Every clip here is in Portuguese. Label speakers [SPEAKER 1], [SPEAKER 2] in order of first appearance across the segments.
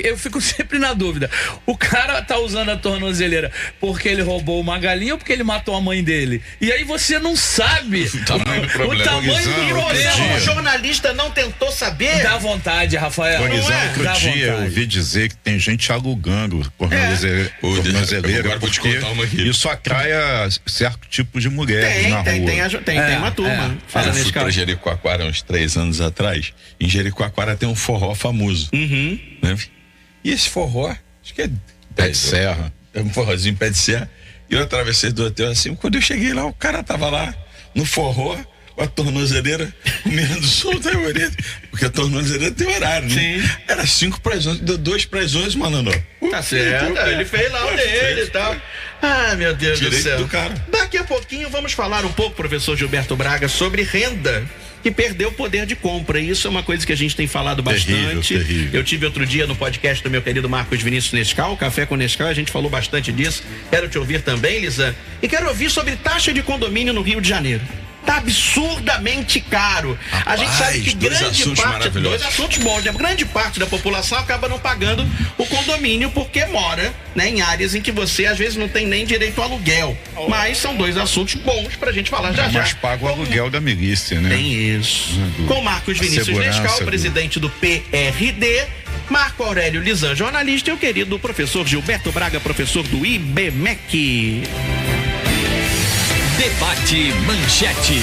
[SPEAKER 1] eu fico sempre na dúvida. O cara tá usando a tornozeleira porque ele roubou uma galinha ou porque ele matou a mãe dele? E aí você não sabe
[SPEAKER 2] o tamanho do problema.
[SPEAKER 1] O tamanho do problema.
[SPEAKER 3] O jornalista não tentou saber?
[SPEAKER 1] Dá vontade, Rafael.
[SPEAKER 4] Outro dia eu ouvi dizer que tem gente alugando tornozeleira porque isso atrai certo tipo de mulheres na rua.
[SPEAKER 3] Tem uma turma.
[SPEAKER 2] Eu fui pra Jericoacoara uns 3 anos atrás. Em Jericoacoara tem um forró famoso. Né? E esse forró, acho que é pé de serra. É um forrozinho pé de serra. E eu atravessei do hotel assim, quando eu cheguei lá, o cara tava lá no forró, com a tornozeleira comendo solto, porque a tornozeleira tem horário, né? Sim. Era 5 para as 11, deu 2 para as 11, mano.
[SPEAKER 3] Tá certo, ele fez lá o dele e tal. Ah, meu Deus do céu.
[SPEAKER 2] Do cara.
[SPEAKER 3] Daqui a pouquinho vamos falar um pouco, professor Gilberto Braga, sobre renda que perdeu o poder de compra. E isso é uma coisa que a gente tem falado bastante.
[SPEAKER 4] Terrível.
[SPEAKER 3] Eu tive outro dia no podcast do meu querido Marcos Vinícius Nescau, Café com Nescau, a gente falou bastante disso. Quero te ouvir também, Lisan. E quero ouvir sobre taxa de condomínio no Rio de Janeiro. Tá absurdamente caro.
[SPEAKER 2] Rapaz,
[SPEAKER 3] a gente sabe que
[SPEAKER 2] dois
[SPEAKER 3] assuntos bons, né? Grande parte da população acaba não pagando o condomínio porque mora, né, em áreas em que você às vezes não tem nem direito ao aluguel. Mas são 2 assuntos bons pra gente falar já.
[SPEAKER 4] Mas paga o aluguel da milícia, né?
[SPEAKER 3] Tem isso. Com Marcos Vinícius Nescau, presidente do PRD, Marco Aurélio Lisan, jornalista, e o querido professor Gilberto Braga, professor do IBMEC.
[SPEAKER 5] Debate Manchete.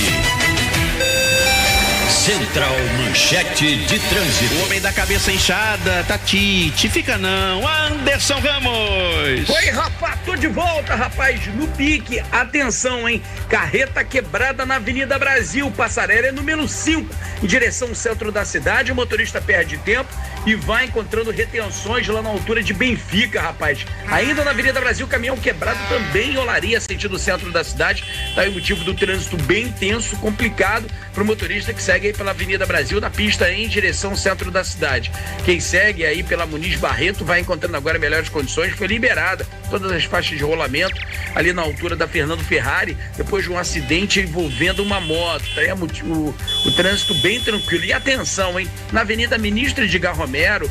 [SPEAKER 5] Central Manchete de Trânsito.
[SPEAKER 3] O homem da cabeça inchada, Tati, fica não, Anderson Ramos.
[SPEAKER 6] Oi, rapaz, tô de volta, rapaz, no pique. Atenção, hein? Carreta quebrada na Avenida Brasil, passarela é número 5, em direção ao centro da cidade. O motorista perde tempo e vai encontrando retenções lá na altura de Benfica, rapaz. Ainda na Avenida Brasil, caminhão quebrado também em Olaria, sentido centro da cidade. Tá aí o motivo do trânsito bem tenso, complicado pro motorista que segue aí pela Avenida Brasil, na pista em direção ao centro da cidade. Quem segue aí pela Muniz Barreto vai encontrando agora melhores condições. Foi liberada todas as faixas de rolamento ali na altura da Fernando Ferrari, depois de um acidente envolvendo uma moto. Tá aí o trânsito bem tranquilo. E atenção, hein? Na Avenida Ministro Edgar Romero,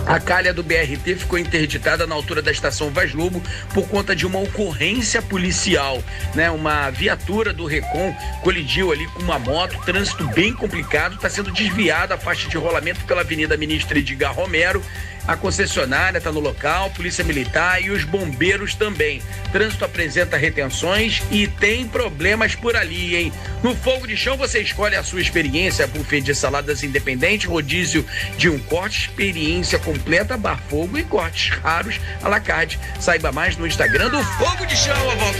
[SPEAKER 6] a calha do BRT ficou interditada na altura da estação Vaz Lobo por conta de uma ocorrência policial, né? Uma viatura do Recon colidiu ali com uma moto, trânsito bem complicado, está sendo desviada a faixa de rolamento pela Avenida Ministro Edgar Romero. A concessionária está no local, Polícia Militar e os bombeiros também. Trânsito apresenta retenções e tem problemas por ali, hein? No Fogo de Chão você escolhe a sua experiência, buffet de saladas independente, rodízio de um corte, experiência completa, bar fogo e cortes raros à la carte. Saiba mais no Instagram do Fogo de Chão, a volta.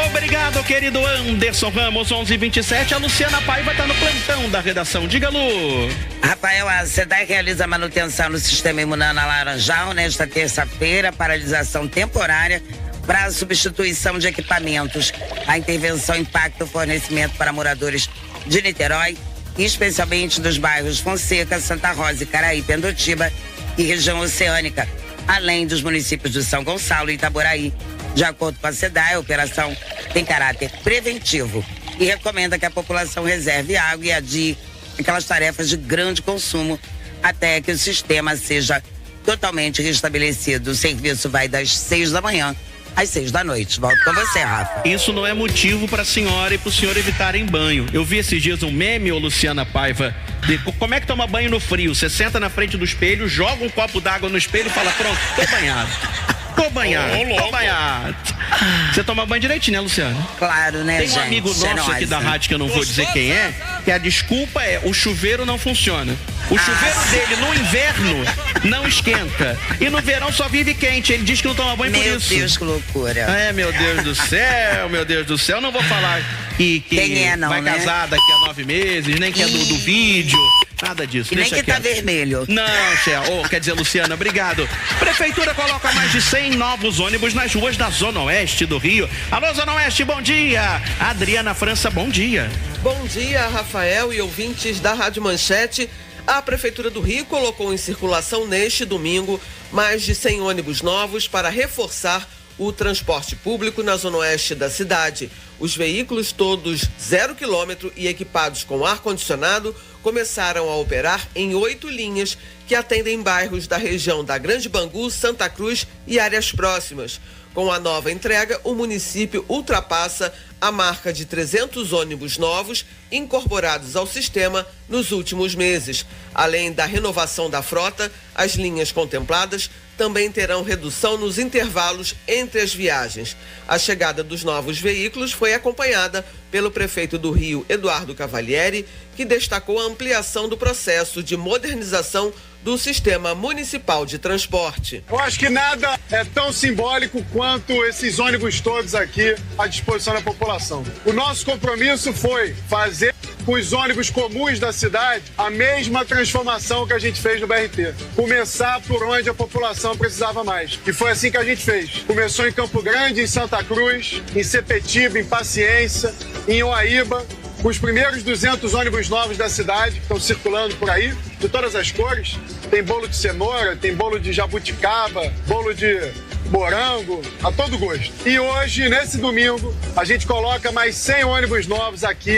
[SPEAKER 3] Obrigado, querido Anderson Ramos, 11h27. A Luciana Paiva está no plantão da redação. Diga, Lu.
[SPEAKER 7] Rafael, a SEDAI realiza manutenção no sistema imunano Laranjal nesta terça-feira, paralisação temporária para a substituição de equipamentos. A intervenção impacta o fornecimento para moradores de Niterói, especialmente dos bairros Fonseca, Santa Rosa, Icaraí, Pendotiba e região oceânica, além dos municípios de São Gonçalo e Itaboraí. De acordo com a SEDAI, a operação tem caráter preventivo e recomenda que a população reserve água e adie aquelas tarefas de grande consumo até que o sistema seja totalmente restabelecido. O serviço vai das 6 da manhã às 6 da noite. Volto com você, Rafa.
[SPEAKER 3] Isso não é motivo para a senhora e para o senhor evitarem banho. Eu vi esses dias um meme, ô Luciana Paiva, de como é que toma banho no frio? Você senta na frente do espelho, joga um copo d'água no espelho e fala, pronto, tô banhado. Tô banhado. Você toma banho direitinho, né, Luciano?
[SPEAKER 7] Claro, né,
[SPEAKER 3] Tem um
[SPEAKER 7] gente?
[SPEAKER 3] amigo nosso aqui da rádio, que eu não vou dizer quem é, que a desculpa é o chuveiro não funciona. O chuveiro dele no inverno não esquenta. E no verão só vive quente. Ele diz que não toma banho por isso.
[SPEAKER 7] Meu Deus, que loucura.
[SPEAKER 3] É, meu Deus do céu, meu Deus do céu. Não vou falar que
[SPEAKER 7] quem é, não,
[SPEAKER 3] vai casar daqui a 9 meses, nem que é do vídeo. Nada disso.
[SPEAKER 7] E nem que tá vermelho.
[SPEAKER 3] Não, Xé. Quer dizer, Luciana, obrigado. Prefeitura coloca mais de 100 novos ônibus nas ruas da Zona Oeste do Rio. Alô, Zona Oeste, bom dia. Adriana França, bom dia.
[SPEAKER 8] Bom dia, Rafael e ouvintes da Rádio Manchete. A Prefeitura do Rio colocou em circulação neste domingo mais de 100 ônibus novos para reforçar o transporte público na Zona Oeste da cidade. Os veículos, todos 0 km e equipados com ar-condicionado, começaram a operar em 8 linhas que atendem bairros da região da Grande Bangu, Santa Cruz e áreas próximas. Com a nova entrega, o município ultrapassa a marca de 300 ônibus novos incorporados ao sistema nos últimos meses. Além da renovação da frota, as linhas contempladas também terão redução nos intervalos entre as viagens. A chegada dos novos veículos foi acompanhada pelo prefeito do Rio, Eduardo Cavalieri, que destacou a ampliação do processo de modernização do sistema municipal de transporte.
[SPEAKER 9] Eu acho que nada é tão simbólico quanto esses ônibus todos aqui à disposição da população. O nosso compromisso foi fazer com os ônibus comuns da cidade a mesma transformação que a gente fez no BRT. Começar por onde a população precisava mais. E foi assim que a gente fez. Começou em Campo Grande, em Santa Cruz, em Sepetiba, em Paciência, em Uaíba, com os primeiros 200 ônibus novos da cidade que estão circulando por aí, de todas as cores. Tem bolo de cenoura, tem bolo de jabuticaba, bolo de morango, a todo gosto. E hoje, nesse domingo, a gente coloca mais 100 ônibus novos aqui,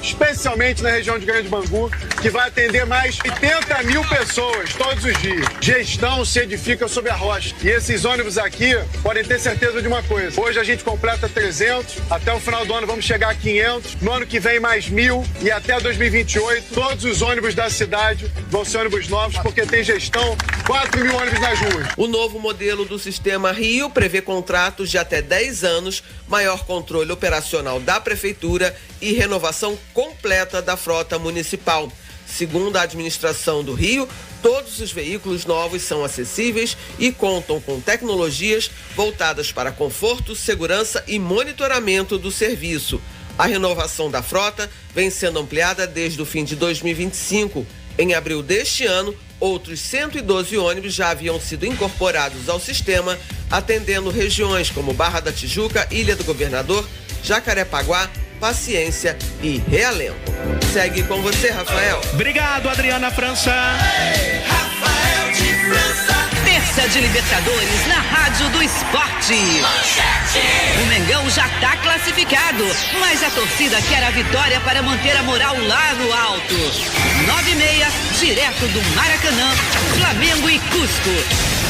[SPEAKER 9] especialmente na região de Grande Bangu, que vai atender mais de 80 mil pessoas todos os dias. Gestão se edifica sobre a rocha. E esses ônibus aqui podem ter certeza de uma coisa. Hoje a gente completa 300, até o final do ano vamos chegar a 500, no ano que vem mais 1.000 e até 2028 todos os ônibus da cidade vão ser ônibus novos, porque tem gestão, 4 mil ônibus nas ruas.
[SPEAKER 8] O novo modelo do sistema Rio prevê contratos de até 10 anos, maior controle operacional da prefeitura e renovação completa da frota municipal. Segundo a administração do Rio, todos os veículos novos são acessíveis e contam com tecnologias voltadas para conforto, segurança e monitoramento do serviço. A renovação da frota vem sendo ampliada desde o fim de 2025. Em abril deste ano, outros 112 ônibus já haviam sido incorporados ao sistema, atendendo regiões como Barra da Tijuca, Ilha do Governador, Jacarepaguá, Paciência e Realengo. Segue com você, Rafael.
[SPEAKER 3] Obrigado, Adriana França.
[SPEAKER 10] Rafael de França. Terça de Libertadores na Rádio do Esporte. O Mengão já está classificado, mas a torcida quer a vitória para manter a moral lá no alto. 9h30, direto do Maracanã, Flamengo e Cusco.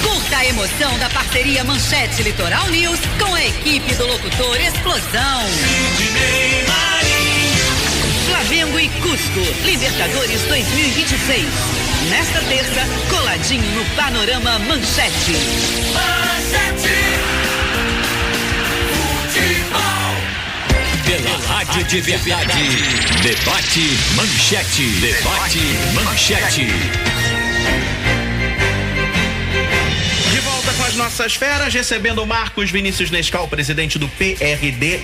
[SPEAKER 10] Curta a emoção da parceria Manchete Litoral News com a equipe do locutor Explosão. Flamengo e Cusco, Libertadores 2026. Nesta terça, coladinho no Panorama Manchete.
[SPEAKER 5] Pela Rádio de Verdade. Debate Manchete. Debate Manchete.
[SPEAKER 3] De volta com as nossas feras, recebendo o Marcos Vinícius Nescau, presidente do PRD.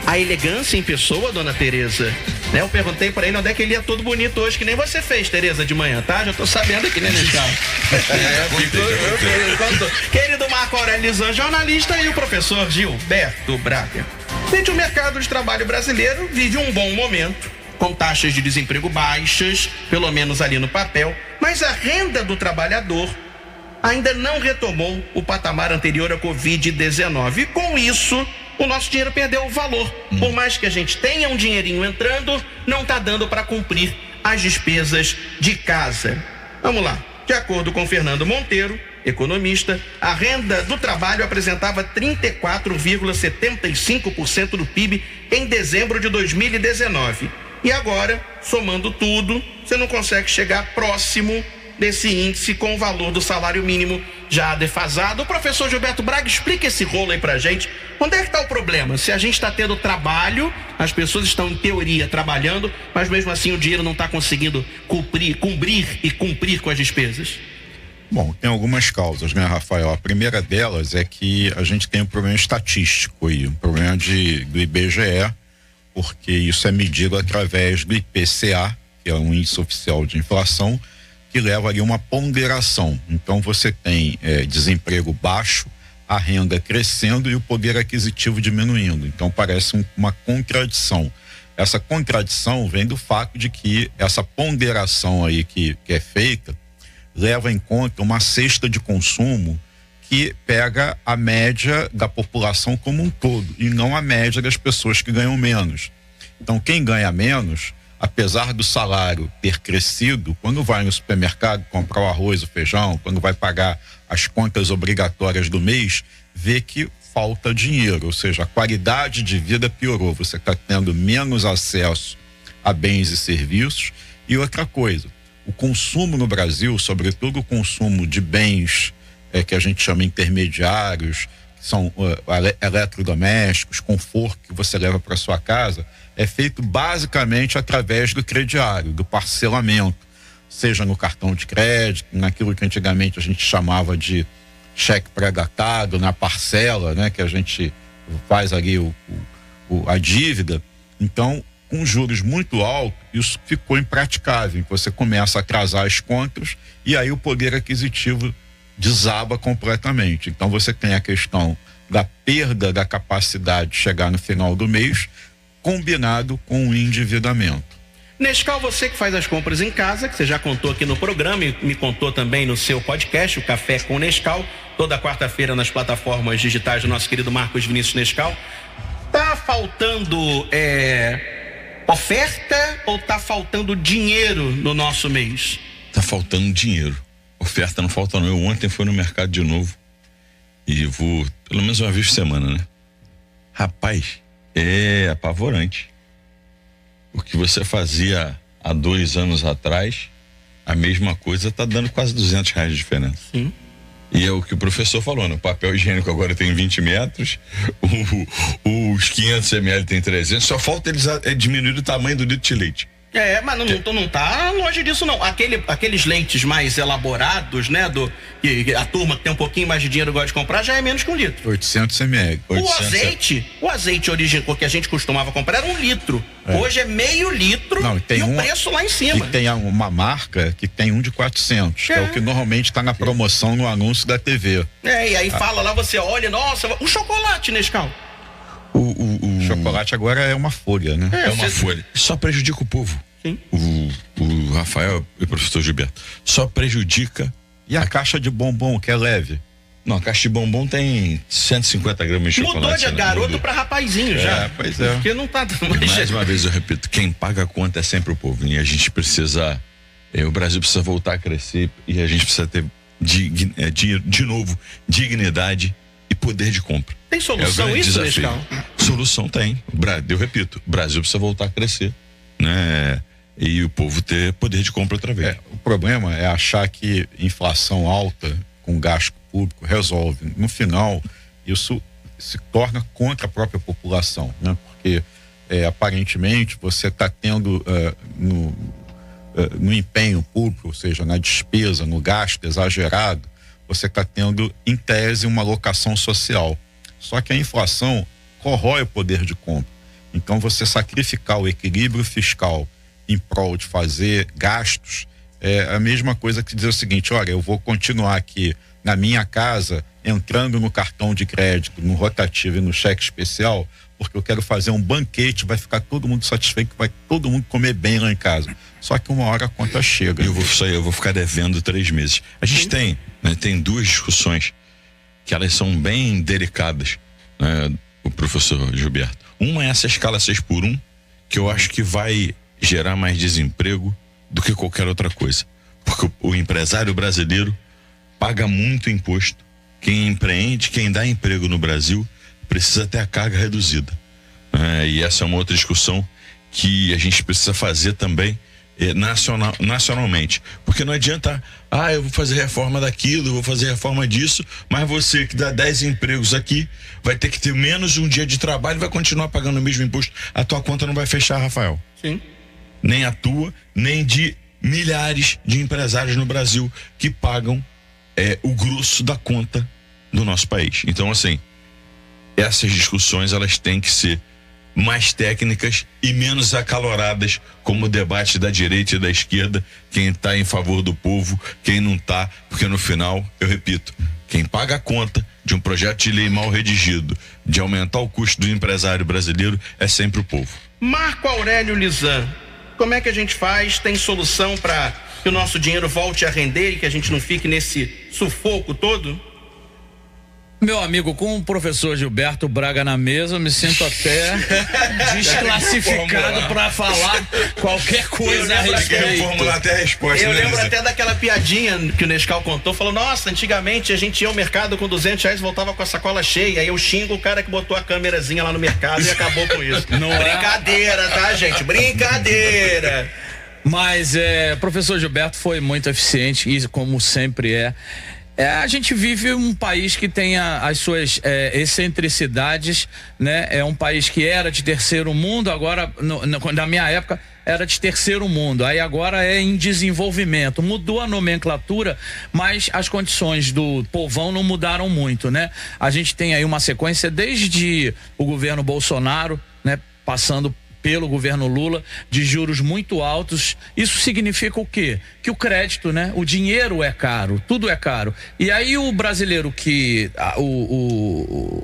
[SPEAKER 3] A elegância em pessoa, dona Tereza. Né? Eu perguntei pra ele onde é que ele ia todo bonito hoje, que nem você fez, Tereza, de manhã, tá? Já tô sabendo aqui, né, Nescau? Querido Marco Aurélio Lisan, jornalista, e o professor Gilberto Braga. Gente, o mercado de trabalho brasileiro vive um bom momento, com taxas de desemprego baixas, pelo menos ali no papel, mas a renda do trabalhador ainda não retomou o patamar anterior à Covid-19. E com isso, o nosso dinheiro perdeu o valor. Por mais que a gente tenha um dinheirinho entrando, não está dando para cumprir as despesas de casa. Vamos lá. De acordo com Fernando Monteiro, economista, a renda do trabalho apresentava 34,75% do PIB em dezembro de 2019. E agora, somando tudo, você não consegue chegar próximo desse índice com o valor do salário mínimo já defasado. O professor Gilberto Braga, explica esse rolo aí pra gente. Onde é que tá o problema? Se a gente está tendo trabalho, as pessoas estão em teoria trabalhando, mas mesmo assim o dinheiro não está conseguindo cumprir com as despesas.
[SPEAKER 4] Bom, tem algumas causas, né, Rafael? A primeira delas é que a gente tem um problema estatístico aí, um problema do IBGE, porque isso é medido através do IPCA, que é um índice oficial de inflação, que leva ali uma ponderação. Então você tem desemprego baixo, a renda crescendo e o poder aquisitivo diminuindo. Então parece uma contradição. Essa contradição vem do fato de que essa ponderação aí que é feita leva em conta uma cesta de consumo que pega a média da população como um todo e não a média das pessoas que ganham menos. Então, quem ganha menos, apesar do salário ter crescido, quando vai no supermercado comprar o arroz, o feijão, quando vai pagar as contas obrigatórias do mês, vê que falta dinheiro, ou seja, a qualidade de vida piorou. Você está tendo menos acesso a bens e serviços. E outra coisa, o consumo no Brasil, sobretudo o consumo de bens que a gente chama intermediários, que são eletrodomésticos, conforto que você leva para sua casa, é feito basicamente através do crediário, do parcelamento, seja no cartão de crédito, naquilo que antigamente a gente chamava de cheque pré-datado, na parcela, né, que a gente faz ali a dívida. Então, com juros muito altos, isso ficou impraticável. Você começa a atrasar as contas e aí o poder aquisitivo desaba completamente. Então, você tem a questão da perda da capacidade de chegar no final do mês, combinado com o endividamento.
[SPEAKER 3] Nescau, você que faz as compras em casa, que você já contou aqui no programa e me contou também no seu podcast, o Café com Nescau, toda quarta-feira nas plataformas digitais do nosso querido Marcos Vinícius Nescau. Tá faltando oferta ou tá faltando dinheiro no nosso mês?
[SPEAKER 2] Tá faltando dinheiro. Oferta não falta não. Eu ontem fui no mercado de novo e vou pelo menos uma vez por semana, né? Rapaz, é apavorante. O que você fazia há 2 anos atrás, a mesma coisa tá dando quase R$200 de diferença.
[SPEAKER 3] Sim.
[SPEAKER 2] E é o que o professor falou, né? O papel higiênico agora tem 20 metros, os 500 ml tem 300, só falta eles diminuir o tamanho do litro de leite.
[SPEAKER 3] Mas não tá longe disso não. Aqueles leites mais elaborados, né, que a turma que tem um pouquinho mais de dinheiro gosta de comprar, já é menos que 1 litro.
[SPEAKER 4] 800 ml.
[SPEAKER 3] O azeite original que a gente costumava comprar era 1 litro. Hoje é meio litro.
[SPEAKER 4] Não, e
[SPEAKER 3] o preço lá em cima.
[SPEAKER 4] E tem uma marca que tem um de 400, que é o que normalmente está na promoção no anúncio da TV.
[SPEAKER 3] E aí fala lá, você olha, nossa, o chocolate, Nescau.
[SPEAKER 4] O chocolate agora é uma folha, né?
[SPEAKER 2] É uma folha. Só prejudica o povo.
[SPEAKER 3] Sim.
[SPEAKER 2] O Rafael e o professor Gilberto. Só prejudica.
[SPEAKER 4] E a caixa de bombom, que é leve?
[SPEAKER 2] Não, a caixa de bombom tem 150 gramas de chocolate.
[SPEAKER 3] Mudou de garoto pra rapazinho já.
[SPEAKER 4] Pois é.
[SPEAKER 3] Porque não tá...
[SPEAKER 2] Mais uma vez eu repito, quem paga a conta é sempre o povo. E a gente precisa... o Brasil precisa voltar a crescer e a gente precisa ter de novo dignidade e poder de compra.
[SPEAKER 3] Tem solução isso, Nescau?
[SPEAKER 2] Solução tem. Eu repito, o Brasil precisa voltar a crescer, né? E o povo ter poder de compra outra vez.
[SPEAKER 4] O problema é achar que inflação alta com gasto público resolve. No final, isso se torna contra a própria população, né? Porque aparentemente você está tendo no empenho público, ou seja, na despesa, no gasto exagerado, você está tendo, em tese, uma alocação social. Só que a inflação corrói o poder de compra. Então, você sacrificar o equilíbrio fiscal em prol de fazer gastos é a mesma coisa que dizer o seguinte: olha, eu vou continuar aqui na minha casa entrando no cartão de crédito, no rotativo e no cheque especial, porque eu quero fazer um banquete, vai ficar todo mundo satisfeito, vai todo mundo comer bem lá em casa. Só que uma hora a conta chega.
[SPEAKER 2] Eu vou ficar devendo 3 meses. A gente tem 2 discussões que elas são bem delicadas, né, o professor Gilberto. Uma é essa escala 6x1, que eu acho que vai gerar mais desemprego do que qualquer outra coisa. Porque o empresário brasileiro paga muito imposto. Quem empreende, quem dá emprego no Brasil, precisa ter a carga reduzida. E essa é uma outra discussão que a gente precisa fazer também nacionalmente. Porque não adianta, eu vou fazer reforma daquilo, eu vou fazer reforma disso, mas você que dá 10 empregos aqui vai ter que ter menos um dia de trabalho e vai continuar pagando o mesmo imposto. A tua conta não vai fechar, Rafael.
[SPEAKER 3] Sim.
[SPEAKER 2] Nem a tua, nem de milhares de empresários no Brasil que pagam o grosso da conta do nosso país. Então, assim, essas discussões elas têm que ser mais técnicas e menos acaloradas, como o debate da direita e da esquerda, quem está em favor do povo, quem não está, porque no final, eu repito, quem paga a conta de um projeto de lei mal redigido, de aumentar o custo do empresário brasileiro, é sempre o povo.
[SPEAKER 3] Marco Aurélio Lisan, como é que a gente faz? Tem solução para que o nosso dinheiro volte a render e que a gente não fique nesse sufoco todo?
[SPEAKER 1] Meu amigo, com o professor Gilberto Braga na mesa, eu me sinto até desclassificado para falar qualquer coisa a respeito.
[SPEAKER 2] Formular até a resposta.
[SPEAKER 3] Eu lembro até daquela piadinha que o Nescau contou, falou, nossa, antigamente a gente ia ao mercado com R$200 e voltava com a sacola cheia, aí eu xingo o cara que botou a câmerazinha lá no mercado e acabou com isso. Não brincadeira, tá, gente? Brincadeira.
[SPEAKER 1] Mas professor Gilberto foi muito eficiente, e como sempre a gente vive um país que tem as suas excentricidades, né? É um país que era de terceiro mundo, agora, na minha época, era de terceiro mundo, aí agora é em desenvolvimento. Mudou a nomenclatura, mas as condições do povão não mudaram muito, né? A gente tem aí uma sequência desde o governo Bolsonaro, né? Passando pelo governo Lula, de juros muito altos. Isso significa o quê? Que o crédito, né? O dinheiro é caro, tudo é caro. E aí o brasileiro que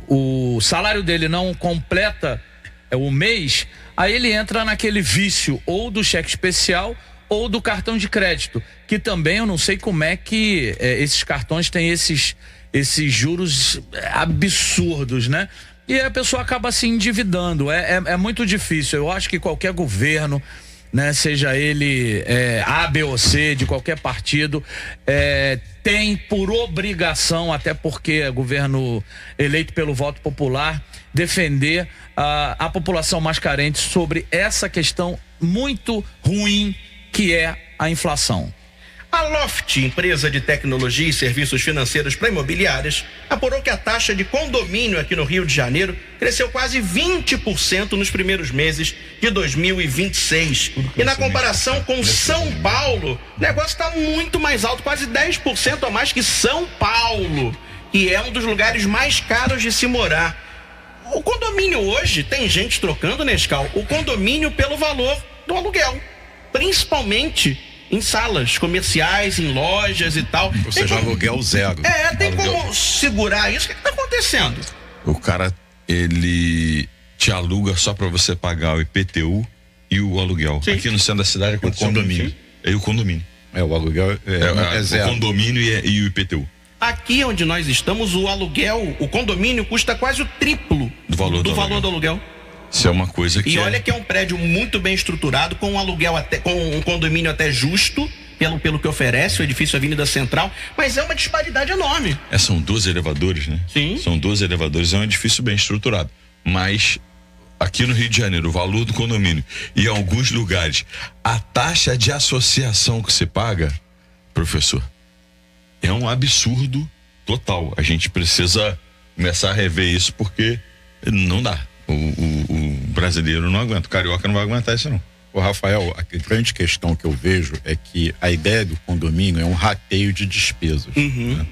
[SPEAKER 1] o salário dele não completa o mês, aí ele entra naquele vício ou do cheque especial ou do cartão de crédito, que também eu não sei como é que esses cartões têm esses juros absurdos, né? E a pessoa acaba se endividando. É muito difícil. Eu acho que qualquer governo, né, seja ele A, B ou C, de qualquer partido, tem por obrigação, até porque é governo eleito pelo voto popular, defender a população mais carente sobre essa questão muito ruim que é a inflação.
[SPEAKER 3] A Loft, empresa de tecnologia e serviços financeiros para imobiliárias, apurou que a taxa de condomínio aqui no Rio de Janeiro cresceu quase 20% nos primeiros meses de 2026. E na comparação com São Paulo, o negócio está muito mais alto, quase 10% a mais que São Paulo, que é um dos lugares mais caros de se morar. O condomínio hoje, tem gente trocando, Nescau, o condomínio pelo valor do aluguel, principalmente em salas comerciais, em lojas e tal.
[SPEAKER 4] Ou seja, aluguel zero.
[SPEAKER 3] Tem como segurar isso? O que está acontecendo?
[SPEAKER 2] O cara, ele te aluga só para você pagar o IPTU e o aluguel. Sim. Aqui no centro da cidade é o condomínio. É o condomínio.
[SPEAKER 4] O aluguel é zero.
[SPEAKER 2] O condomínio e o IPTU.
[SPEAKER 3] Aqui onde nós estamos, o aluguel, o condomínio custa quase o triplo do valor do aluguel.
[SPEAKER 2] Isso é uma coisa que.
[SPEAKER 3] E olha que é um prédio muito bem estruturado, com um aluguel com um condomínio até justo, pelo que oferece o edifício Avenida Central, mas é uma disparidade enorme.
[SPEAKER 2] São 12 elevadores, né?
[SPEAKER 3] Sim.
[SPEAKER 2] São 12 elevadores, é um edifício bem estruturado. Mas aqui no Rio de Janeiro, o valor do condomínio e em alguns lugares, a taxa de associação que se paga, professor, é um absurdo total. A gente precisa começar a rever isso, porque não dá. O brasileiro não aguenta, o carioca não vai aguentar isso não.
[SPEAKER 4] Ô Rafael, a grande questão que eu vejo é que a ideia do condomínio é um rateio de despesas. Né?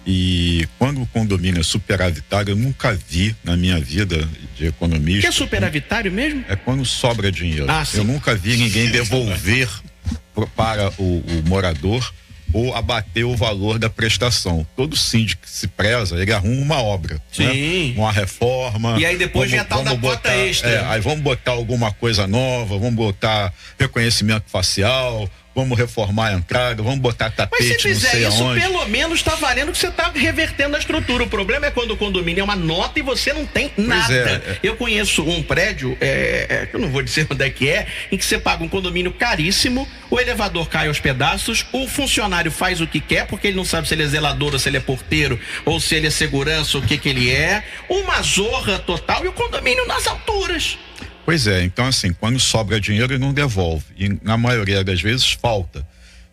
[SPEAKER 4] E quando o condomínio é superavitário, eu nunca vi na minha vida de economista.
[SPEAKER 3] O que é superavitário mesmo?
[SPEAKER 4] É quando sobra dinheiro.
[SPEAKER 3] Sim.
[SPEAKER 4] Eu nunca vi ninguém devolver para o morador ou abater o valor da prestação. Todo síndico que se preza, ele arruma uma obra.
[SPEAKER 3] Sim.
[SPEAKER 4] Né? Uma reforma.
[SPEAKER 3] E aí depois vem a tal da cota extra.
[SPEAKER 4] Aí vamos botar alguma coisa nova, vamos botar reconhecimento facial, vamos reformar a entrada, vamos botar tapete,
[SPEAKER 3] mas se fizer
[SPEAKER 4] não sei
[SPEAKER 3] isso,
[SPEAKER 4] aonde.
[SPEAKER 3] pelo menos tá valendo que você tá revertendo a estrutura. O problema é quando o condomínio é uma nota e você não tem nada. Eu conheço um prédio, que eu não vou dizer onde é que é, em que você paga um condomínio caríssimo, o elevador cai aos pedaços, o funcionário faz o que quer, porque ele não sabe se ele é zelador, ou se ele é porteiro, ou se ele é segurança, o que ele é. Uma zorra total e o condomínio nas alturas.
[SPEAKER 4] Pois é, então assim, quando sobra dinheiro ele não devolve, e na maioria das vezes falta.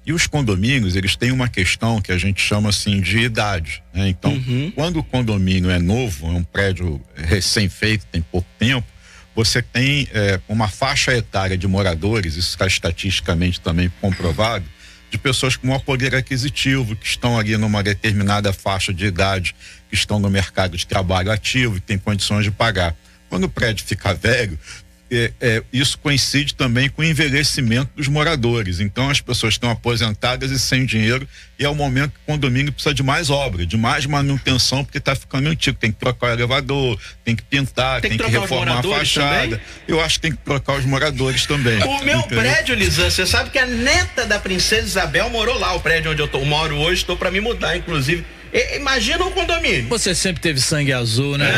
[SPEAKER 4] E os condomínios, eles têm uma questão que a gente chama assim de idade, né? Então, quando o condomínio é novo, é um prédio recém-feito, tem pouco tempo, você tem uma faixa etária de moradores, isso está estatisticamente também comprovado, de pessoas com maior poder aquisitivo, que estão ali numa determinada faixa de idade, que estão no mercado de trabalho ativo e têm condições de pagar. Quando o prédio fica velho, isso coincide também com o envelhecimento dos moradores. Então as pessoas estão aposentadas e sem dinheiro, e é o momento que o condomínio precisa de mais obra, de mais manutenção, porque está ficando antigo. Tem que trocar o elevador, tem que pintar, tem que reformar a fachada. Também? Eu acho que tem que trocar os moradores também.
[SPEAKER 3] O meu prédio, Lisan, você sabe que a neta da princesa Isabel morou lá, o prédio onde eu moro hoje, estou para me mudar, inclusive. Imagina um condomínio.
[SPEAKER 1] Você sempre teve sangue azul, né?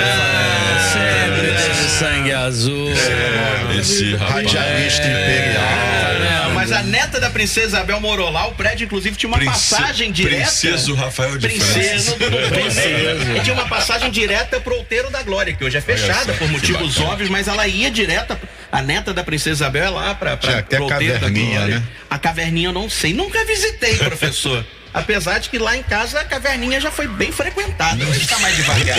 [SPEAKER 1] Sempre teve sangue azul.
[SPEAKER 2] Esse
[SPEAKER 4] radialista imperial.
[SPEAKER 3] Mas a neta da Princesa Isabel morou lá, o prédio inclusive tinha uma passagem direta.
[SPEAKER 2] Princesa Rafael de França.
[SPEAKER 3] E tinha uma passagem direta pro Outeiro da Glória, que hoje é fechada por motivos óbvios, mas ela ia direta. A neta da Princesa Isabel é lá pra
[SPEAKER 4] até
[SPEAKER 3] Outeiro da Glória.
[SPEAKER 4] né?
[SPEAKER 3] A caverninha eu não sei, nunca visitei, professor. Apesar de que lá em casa a caverninha já foi bem frequentada. Hoje está mais devagar.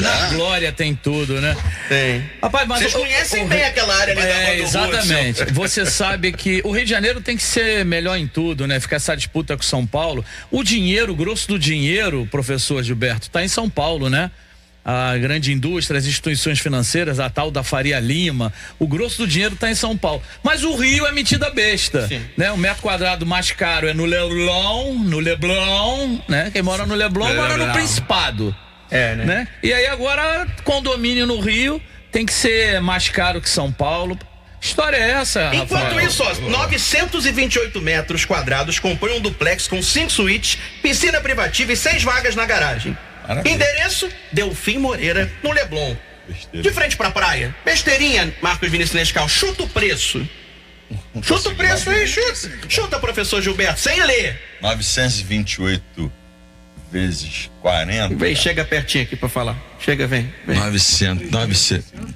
[SPEAKER 1] Na Glória tem tudo, né?
[SPEAKER 3] Tem.
[SPEAKER 1] Rapaz, mas
[SPEAKER 3] vocês conhecem bem aquela área ali da Rua do
[SPEAKER 1] exatamente. Você sabe que o Rio de Janeiro tem que ser melhor em tudo, né? Ficar essa disputa com São Paulo. O dinheiro, o grosso do dinheiro, professor Gilberto, está em São Paulo, né? A grande indústria, as instituições financeiras, a tal da Faria Lima, o grosso do dinheiro está em São Paulo. Mas o Rio é metida besta, né? O metro quadrado mais caro é no Leblon, né? Quem mora no Leblon mora no Principado. Né? E aí agora, condomínio no Rio tem que ser mais caro que São Paulo. História é essa, Rafael?
[SPEAKER 3] Enquanto isso, 928 metros quadrados compõem um duplex com 5 suítes, piscina privativa e 6 vagas na garagem. Maravilha. Endereço: Delfim Moreira, no Leblon. Besteira. De frente pra praia. Besteirinha, Marcos Vinícius Nescau. Chuta o preço. Chuta o preço aí, chuta. Chuta, professor Gilberto, sem ler.
[SPEAKER 2] 928 vezes 40.
[SPEAKER 3] Vem, chega pertinho aqui pra falar. Chega, vem.
[SPEAKER 2] 900,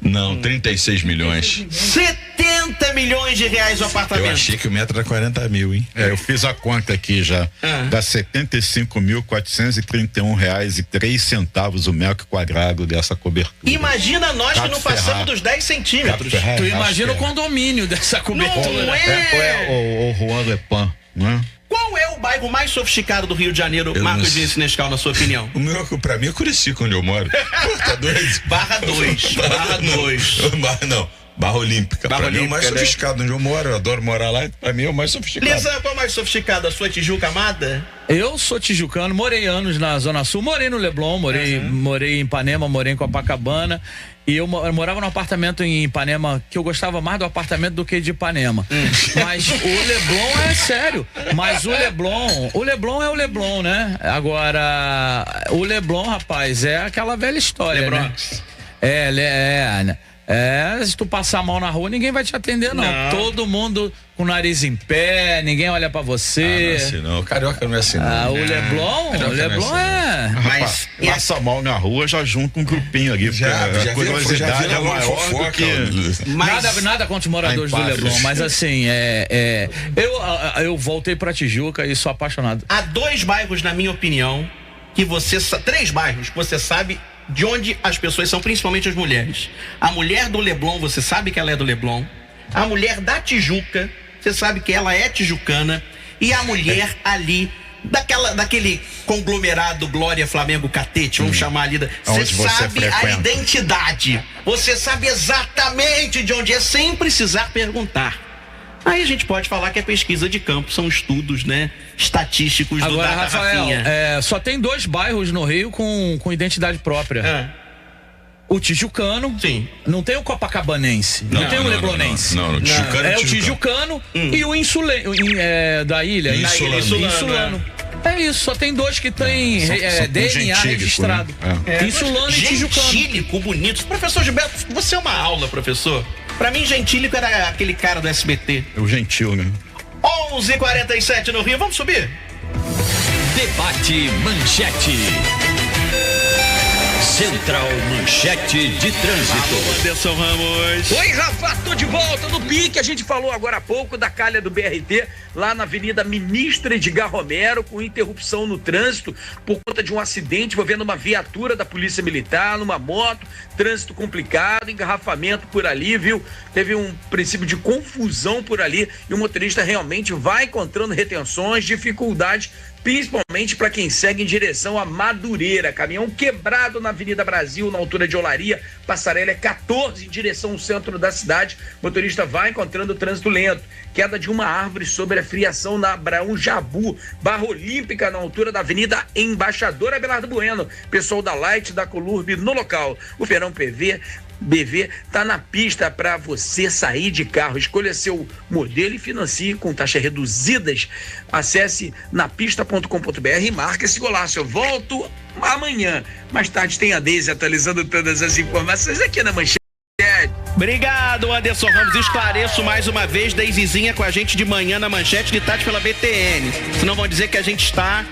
[SPEAKER 2] não, 36 milhões.
[SPEAKER 3] 70 milhões de reais o apartamento.
[SPEAKER 2] Eu achei que o metro era 40 mil, hein?
[SPEAKER 4] Eu fiz a conta aqui já. Dá R$75.431,03 o metro quadrado dessa cobertura.
[SPEAKER 3] Imagina nós que não passamos dos 10 centímetros.
[SPEAKER 1] Tu imagina o condomínio dessa cobertura.
[SPEAKER 3] Não é?
[SPEAKER 4] O Juan Lepan, não é?
[SPEAKER 3] Qual é o bairro mais sofisticado do Rio de Janeiro, Marcos Vinícius Nescau, na sua opinião?
[SPEAKER 2] O meu, pra mim, é Curicica, onde eu moro. Pô, tá doido?
[SPEAKER 3] Barra 2.
[SPEAKER 2] Não. Barra Olímpica. Pra mim é o mais sofisticado onde eu moro. Eu adoro morar lá. Pra mim é o mais sofisticado.
[SPEAKER 3] Lisa, qual é o mais sofisticado? A sua Tijuca amada?
[SPEAKER 1] Eu sou tijucano, morei anos na Zona Sul, morei no Leblon, morei em Ipanema, morei em Copacabana. E eu morava num apartamento em Ipanema que eu gostava mais do apartamento do que de Ipanema. Mas o Leblon é sério. Mas o Leblon é o Leblon, né? Agora, o Leblon, rapaz, é aquela velha história,
[SPEAKER 3] Lebrox.
[SPEAKER 1] né? Se tu passar mal na rua, ninguém vai te atender, não. Todo mundo com o nariz em pé, ninguém olha pra você.
[SPEAKER 2] Não é assim, não. O carioca não é assim, não.
[SPEAKER 1] O Leblon é.
[SPEAKER 4] Mas passa mal na rua, já junta um grupinho ali. A curiosidade é maior do que...
[SPEAKER 1] Nada contra os moradores do Leblon, mas assim, eu voltei pra Tijuca e sou apaixonado.
[SPEAKER 3] Há 2 bairros, na minha opinião, que 3 bairros que você sabe de onde as pessoas são, principalmente as mulheres. A mulher do Leblon, você sabe que ela é do Leblon. A mulher da Tijuca, você sabe que ela é tijucana. E a mulher ali, daquele conglomerado Glória, Flamengo, Catete, vamos chamar ali. Você sabe a identidade. Você sabe exatamente de onde é, sem precisar perguntar. Aí a gente pode falar que é pesquisa de campo, são estudos, né, estatísticos do Data
[SPEAKER 1] Rafael, só tem 2 bairros no Rio com identidade própria. O tijucano, não tem o copacabanense, não tem o leblonense.
[SPEAKER 2] Não, o tijucano
[SPEAKER 1] é o tijucano e o da ilha, insulano. É isso, só tem 2 que tem DNA registrado. Insulano e tijucano.
[SPEAKER 3] Gentílico, bonito. Professor Gilberto, você é uma aula, professor. Pra mim, Gentílico era aquele cara do SBT.
[SPEAKER 4] O Gentil, né?
[SPEAKER 3] 11h47 no Rio, vamos subir?
[SPEAKER 5] Debate Manchete. Central Manchete de Trânsito.
[SPEAKER 3] Anderson Ramos.
[SPEAKER 6] Oi, Rafa, tô de volta no pique. A gente falou agora há pouco da calha do BRT, lá na Avenida Ministro Edgar Romero, com interrupção no trânsito por conta de um acidente envolvendo uma viatura da Polícia Militar, numa moto, trânsito complicado, engarrafamento por ali, viu? Teve um princípio de confusão por ali e o motorista realmente vai encontrando retenções, dificuldades, principalmente para quem segue em direção a Madureira. Caminhão quebrado na Avenida Brasil, na altura de Olaria, passarela 14 em direção ao centro da cidade. O motorista vai encontrando o trânsito lento. Queda de uma árvore sobre a friação na Abraão Jabu, Barra Olímpica, na altura da Avenida Embaixador Abelardo Bueno. Pessoal da Light, da Colurb no local. O Feirão PV BV está na pista para você sair de carro. Escolha seu modelo e financie com taxas reduzidas. Acesse napista.com.br e marque esse golaço. Eu volto amanhã. Mais tarde tem a Deise atualizando todas as informações aqui na Manchete.
[SPEAKER 3] Obrigado, Anderson Ramos. Esclareço mais uma vez, Deizizinha com a gente de manhã na Manchete, de tarde pela BTN. Senão vão dizer que a gente está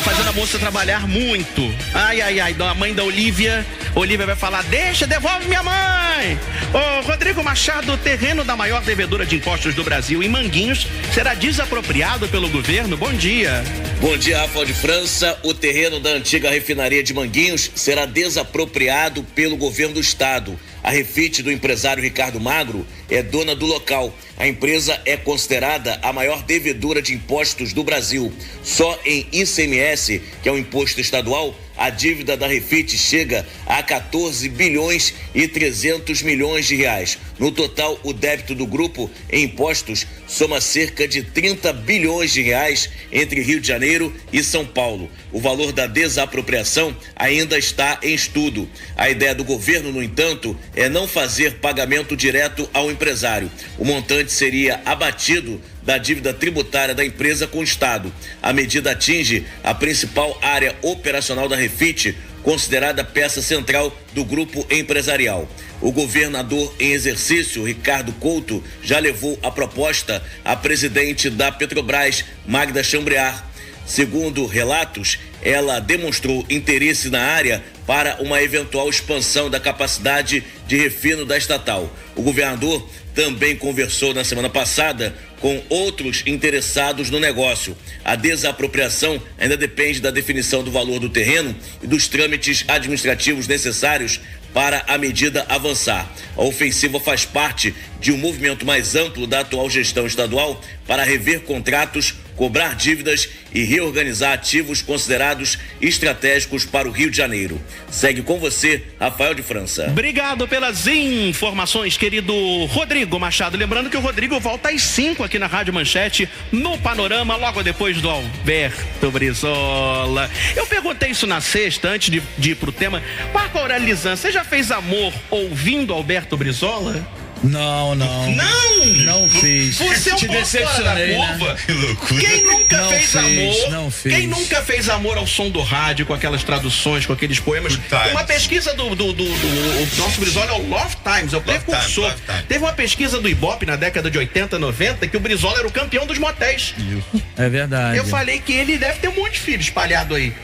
[SPEAKER 3] fazendo a moça trabalhar muito. Ai, a mãe da Olivia vai falar, devolve minha mãe. Ô, Rodrigo Machado, o terreno da maior devedora de impostos do Brasil, em Manguinhos, será desapropriado pelo governo? Bom dia.
[SPEAKER 11] Bom dia, Rafael de França. O terreno da antiga refinaria de Manguinhos será desapropriado pelo governo do estado. A Refit do empresário Ricardo Magro é dona do local. A empresa é considerada a maior devedora de impostos do Brasil. Só em ICMS, que é um imposto estadual, a dívida da Refit chega a 14 bilhões e 300 milhões de reais. No total, o débito do grupo em impostos soma cerca de 30 bilhões de reais entre Rio de Janeiro e São Paulo. O valor da desapropriação ainda está em estudo. A ideia do governo, no entanto, é não fazer pagamento direto ao empresário. O montante seria abatido da dívida tributária da empresa com o Estado. A medida atinge a principal área operacional da Refit, considerada peça central do grupo empresarial. O governador em exercício, Ricardo Couto, já levou a proposta à presidente da Petrobras, Magda Chambriard. Segundo relatos, ela demonstrou interesse na área para uma eventual expansão da capacidade de refino da estatal. O governador também conversou na semana passada com outros interessados no negócio. A desapropriação ainda depende da definição do valor do terreno e dos trâmites administrativos necessários para a medida avançar. A ofensiva faz parte de um movimento mais amplo da atual gestão estadual para rever contratos, cobrar dívidas e reorganizar ativos considerados estratégicos para o Rio de Janeiro. Segue com você, Rafael de França.
[SPEAKER 3] Obrigado pelas informações, querido Rodrigo Machado. Lembrando que o Rodrigo volta às 5 aqui na Rádio Manchete, no Panorama, logo depois do Alberto Brizola. Eu perguntei isso na sexta, antes de ir pro tema. Marco Aurélio Lisan, você já fez amor ouvindo Alberto Brizola?
[SPEAKER 1] Não.
[SPEAKER 3] Não
[SPEAKER 1] fiz.
[SPEAKER 3] Você é um
[SPEAKER 1] Te decepcionei,
[SPEAKER 3] né?
[SPEAKER 2] Que loucura.
[SPEAKER 3] Quem nunca fez amor?
[SPEAKER 1] Não fiz.
[SPEAKER 3] Quem nunca fez amor ao som do rádio, com aquelas traduções, com aqueles poemas? Uma pesquisa do nosso Brizola é o Love Times, é o precursor. Teve uma pesquisa do Ibope na década de 80, 90, que o Brizola era o campeão dos motéis.
[SPEAKER 1] Isso. É verdade.
[SPEAKER 3] Eu falei que ele deve ter um monte de filho espalhado aí.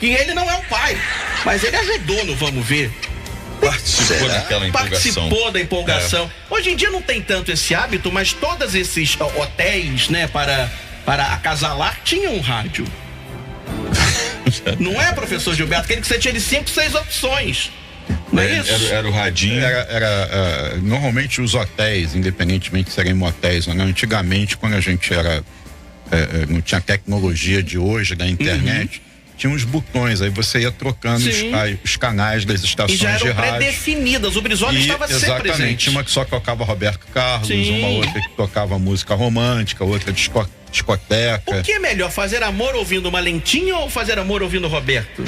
[SPEAKER 3] Que ele não é o pai, mas ele ajudou no Vamos Ver.
[SPEAKER 2] Participou daquela empolgação.
[SPEAKER 3] Participou da empolgação. Hoje em dia não tem tanto esse hábito, mas todos esses hotéis, né, para acasalar, tinham um rádio. Não é, professor Gilberto? Aquele que você tinha de 5, 6 opções. Não é isso?
[SPEAKER 2] Era o radinho.
[SPEAKER 4] Normalmente os hotéis, independentemente de serem motéis ou não, antigamente, quando a gente não tinha tecnologia de hoje, da internet, tinha uns botões, aí você ia trocando os canais das estações de rádio.
[SPEAKER 3] E já eram pré-definidas, o Brizola estava sempre presente.
[SPEAKER 4] Tinha uma que só tocava Roberto Carlos, uma outra que tocava música romântica, outra discoteca.
[SPEAKER 3] O que é melhor, fazer amor ouvindo uma lentinha ou fazer amor ouvindo Roberto?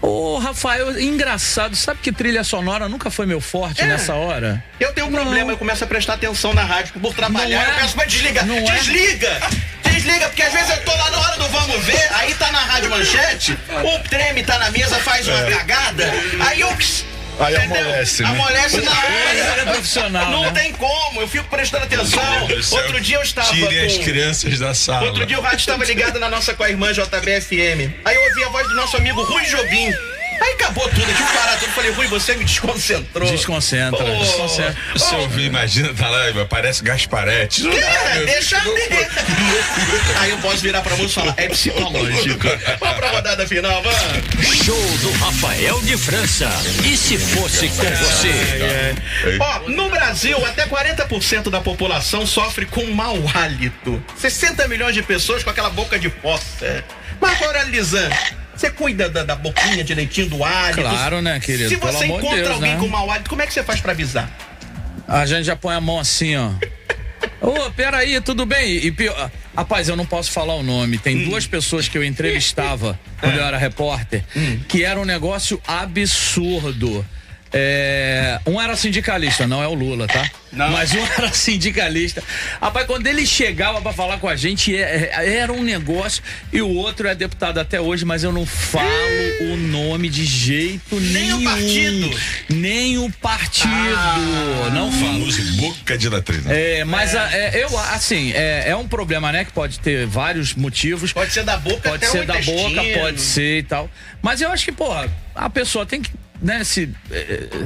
[SPEAKER 1] Ô, Rafael, engraçado, sabe que trilha sonora nunca foi meu forte nessa hora?
[SPEAKER 3] Eu tenho um problema, eu começo a prestar atenção na rádio por trabalhar, eu peço pra desligar. Desliga, porque às vezes eu tô lá na hora do Vamos Ver, aí tá na Rádio Manchete, o treme tá na mesa, faz uma cagada, aí eu...
[SPEAKER 4] Aí amolece, né?
[SPEAKER 3] Amolece na hora.
[SPEAKER 1] É profissional,
[SPEAKER 3] não
[SPEAKER 1] né?
[SPEAKER 3] tem como, eu fico prestando atenção. Outro dia eu estava
[SPEAKER 2] Tirem as crianças da sala.
[SPEAKER 3] Outro dia o rádio estava ligado na nossa com a irmã JBFM. Aí eu ouvi a voz do nosso amigo Rui Jobim. Aí acabou tudo, eu tive que parar tudo. Falei, Rui, você me desconcentrou.
[SPEAKER 1] Desconcentra.
[SPEAKER 2] Você ouviu, imagina, tá lá, parece Gasparete.
[SPEAKER 3] Deixa ver. Aí eu posso virar pra você e falar, é psicológico. Vamos pra rodada final, vamos.
[SPEAKER 5] Show do Rafael de França. E se fosse com você?
[SPEAKER 3] No Brasil, até 40% da população sofre com mau hálito. 60 milhões de pessoas com aquela boca de poça. Marco Aurélio Lisan, você cuida da boquinha direitinho, do hálito?
[SPEAKER 1] Claro, né, querido?
[SPEAKER 3] Se você encontra alguém com mau hálito, como é que você faz pra avisar?
[SPEAKER 1] A gente já põe a mão assim, ó. Ô, peraí, tudo bem? E pior, rapaz, eu não posso falar o nome. Tem 2 pessoas que eu entrevistava quando eu era repórter, que era um negócio absurdo. Um era sindicalista, não é o Lula, tá?
[SPEAKER 3] Não.
[SPEAKER 1] Mas um era sindicalista. Rapaz, quando ele chegava pra falar com a gente, era um negócio. E o outro é deputado até hoje, mas eu não falo o nome de jeito nenhum.
[SPEAKER 3] Nem o partido?
[SPEAKER 1] Nem o partido. Não falo.
[SPEAKER 2] Boca de latrina.
[SPEAKER 1] Mas é um problema, né? Que pode ter vários motivos.
[SPEAKER 3] Pode ser da boca,
[SPEAKER 1] pode
[SPEAKER 3] até
[SPEAKER 1] ser
[SPEAKER 3] o
[SPEAKER 1] da
[SPEAKER 3] intestino.
[SPEAKER 1] boca, pode ser e tal. Mas eu acho que, porra, a pessoa tem que, né,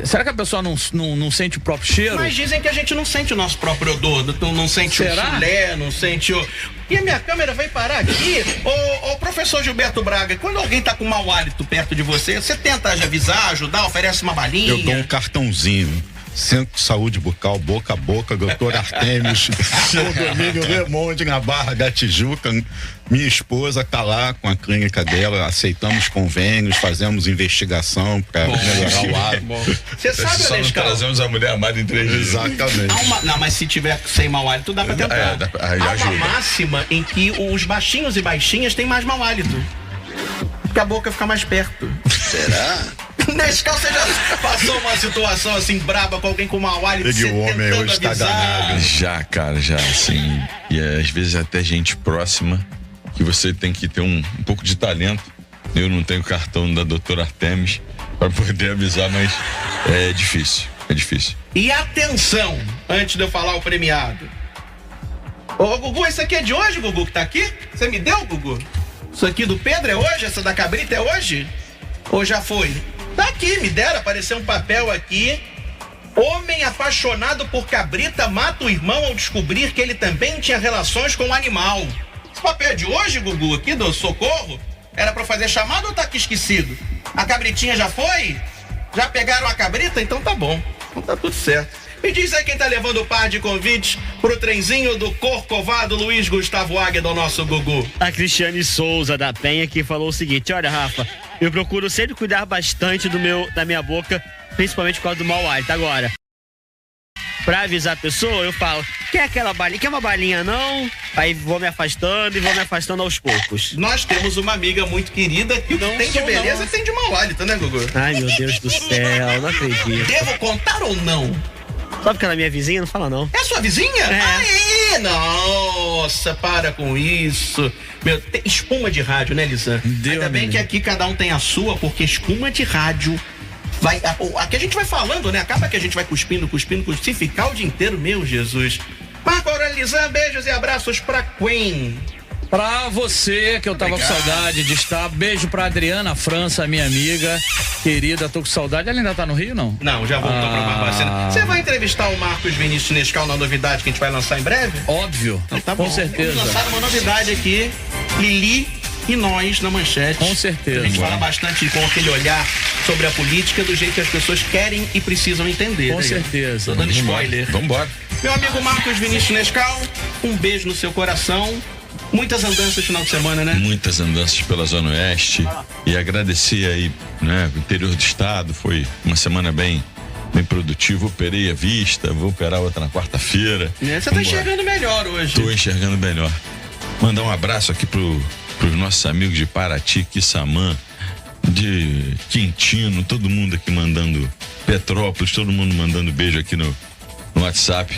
[SPEAKER 1] será que a pessoa não sente o próprio cheiro?
[SPEAKER 3] Mas dizem que a gente não sente o nosso próprio odor, não sente
[SPEAKER 1] Será?
[SPEAKER 3] o chulé, não sente o... E a minha câmera vai parar aqui? Ô professor Gilberto Braga, quando alguém tá com mau hálito perto de você, você tenta avisar, ajudar, oferece uma balinha?
[SPEAKER 4] Eu dou um cartãozinho. Centro de Saúde Bucal, boca a boca, doutor Artemis, Domínio Lemonde, na Barra da Tijuca. Minha esposa tá lá com a clínica dela, aceitamos convênios, fazemos investigação para melhorar o hábito.
[SPEAKER 3] Você sabe,
[SPEAKER 2] Só não trazemos a mulher amada em 3 dias.
[SPEAKER 4] Exatamente.
[SPEAKER 3] Não, mas se tiver sem mau hálito, dá pra tentar. Há uma
[SPEAKER 2] ajuda.
[SPEAKER 3] máxima em que os baixinhos e baixinhas têm mais mau hálito. Porque a boca fica mais perto.
[SPEAKER 2] Será?
[SPEAKER 3] Nescau, você já passou uma situação assim braba com alguém com mau hálito?
[SPEAKER 4] O homem hoje está danado.
[SPEAKER 2] Já, cara, já, assim. E às vezes até gente próxima, que você tem que ter um pouco de talento. Eu não tenho cartão da doutora Artemis para poder avisar, mas é difícil.
[SPEAKER 3] E atenção, antes de eu falar o premiado. Ô, Gugu, esse aqui é de hoje, Gugu, que tá aqui? Você me deu, Gugu? Isso aqui do Pedro é hoje? Essa da cabrita é hoje? Ou já foi? Tá aqui, me deram, apareceu um papel aqui. Homem apaixonado por cabrita mata o irmão ao descobrir que ele também tinha relações com o animal. Esse papel é de hoje, Gugu, aqui do Socorro? Era pra fazer chamada ou tá aqui esquecido? A cabritinha já foi? Já pegaram a cabrita? Então tá bom. Então tá tudo certo. Me diz aí quem tá levando o par de convites pro trenzinho do Corcovado Luiz Gustavo Águeda, do nosso Gugu.
[SPEAKER 12] A Cristiane Souza da Penha, que falou o seguinte: olha, Rafa, eu procuro sempre cuidar bastante da minha boca, principalmente por causa do mau hálito. Agora, pra avisar a pessoa, eu falo: quer aquela balinha? Quer uma balinha não? Aí vou me afastando aos poucos.
[SPEAKER 3] Nós temos uma amiga muito querida que o que tem de beleza tem de mau hálito, né, Gugu?
[SPEAKER 12] Ai, meu Deus do céu, não acredito.
[SPEAKER 3] Devo contar ou não?
[SPEAKER 12] Só porque ela é minha vizinha, não fala não.
[SPEAKER 3] É sua vizinha?
[SPEAKER 12] É.
[SPEAKER 3] Aí, nossa, para com isso. Meu, tem espuma de rádio, né, Lisan? Ainda bem que aqui cada um tem a sua, porque espuma de rádio aqui a gente vai falando, né? Acaba que a gente vai cuspindo. Se ficar o dia inteiro, meu Jesus. Marco Aurélio Lisan, beijos e abraços pra Queen.
[SPEAKER 1] Pra você, que eu tava com saudade de estar. Beijo pra Adriana França, minha amiga querida, tô com saudade. Ela ainda tá no Rio, não?
[SPEAKER 3] Não, já voltou pra Barbacena. Você vai entrevistar o Marcos Vinícius Nescau na novidade que a gente vai lançar em breve?
[SPEAKER 1] Óbvio,
[SPEAKER 3] então, tá
[SPEAKER 1] com
[SPEAKER 3] bom.
[SPEAKER 1] certeza.
[SPEAKER 3] Vamos lançar uma novidade aqui, Lili e nós na manchete.
[SPEAKER 1] Com certeza.
[SPEAKER 3] A gente fala bastante com aquele olhar sobre a política do jeito que as pessoas querem e precisam entender.
[SPEAKER 1] Com certeza.
[SPEAKER 3] Tô dando spoiler.
[SPEAKER 2] Vambora.
[SPEAKER 3] Meu amigo Marcos Vinícius Nescau, um beijo no seu coração. Muitas andanças no final de semana, né?
[SPEAKER 2] Muitas andanças pela Zona Oeste. E agradecer aí, né, o interior do estado. Foi uma semana bem produtiva. Operei a vista, vou operar outra na quarta-feira.
[SPEAKER 3] Você tá enxergando melhor hoje.
[SPEAKER 2] Tô enxergando melhor. Mandar um abraço aqui pros nossos amigos de Paraty, Quissamã, de Quintino, todo mundo aqui mandando, Petrópolis, todo mundo mandando beijo aqui no WhatsApp.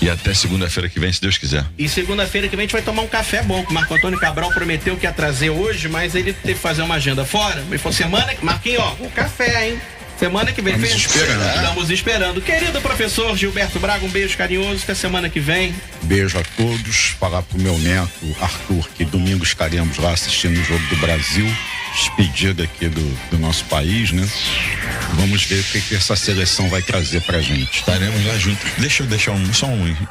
[SPEAKER 2] E até segunda-feira que vem, se Deus quiser.
[SPEAKER 3] E segunda-feira que vem a gente vai tomar um café bom, que o Marco Antônio Cabral prometeu que ia trazer hoje, mas ele teve que fazer uma agenda fora. Ele falou, Marquinhos, ó, o café, hein? Semana que vem. Estamos esperando. Querido professor Gilberto Braga, um beijo carinhoso, até semana que vem.
[SPEAKER 4] Beijo a todos. Falar pro meu neto, Arthur, que domingo estaremos lá assistindo o Jogo do Brasil. Despedida aqui do nosso país, né? Vamos ver o que essa seleção vai trazer pra gente.
[SPEAKER 2] Estaremos lá juntos. Deixa eu deixar um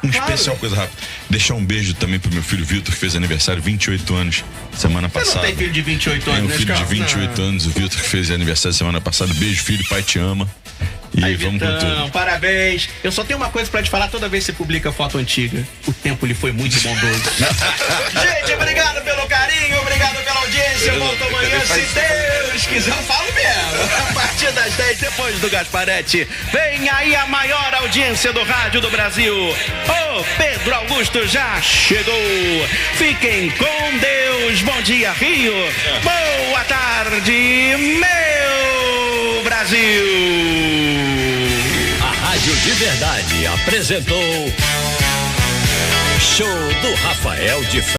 [SPEAKER 2] especial, coisa rápida. Deixar um beijo também pro meu filho Vitor, que fez aniversário, 28 anos, semana passada.
[SPEAKER 3] Você não tem filho de 28 anos,
[SPEAKER 2] né?
[SPEAKER 3] Tenho
[SPEAKER 2] um filho de 28 anos, o Vitor, que fez aniversário semana passada. Beijo, filho, pai te ama. E aí, vamos com tudo.
[SPEAKER 3] Parabéns. Eu só tenho uma coisa pra te falar toda vez que você publica foto antiga. O tempo lhe foi muito bondoso. Gente, obrigado pelo carinho, obrigado pela audiência. Eu volto amanhã, se Deus quiser. Eu falo mesmo. A partir das 10, depois do Gasparetti, vem aí a maior audiência do rádio do Brasil. O Pedro Augusto já chegou. Fiquem com Deus. Bom dia, Rio. Boa tarde, meu Brasil.
[SPEAKER 5] Rádio de Verdade apresentou Show do Rafael de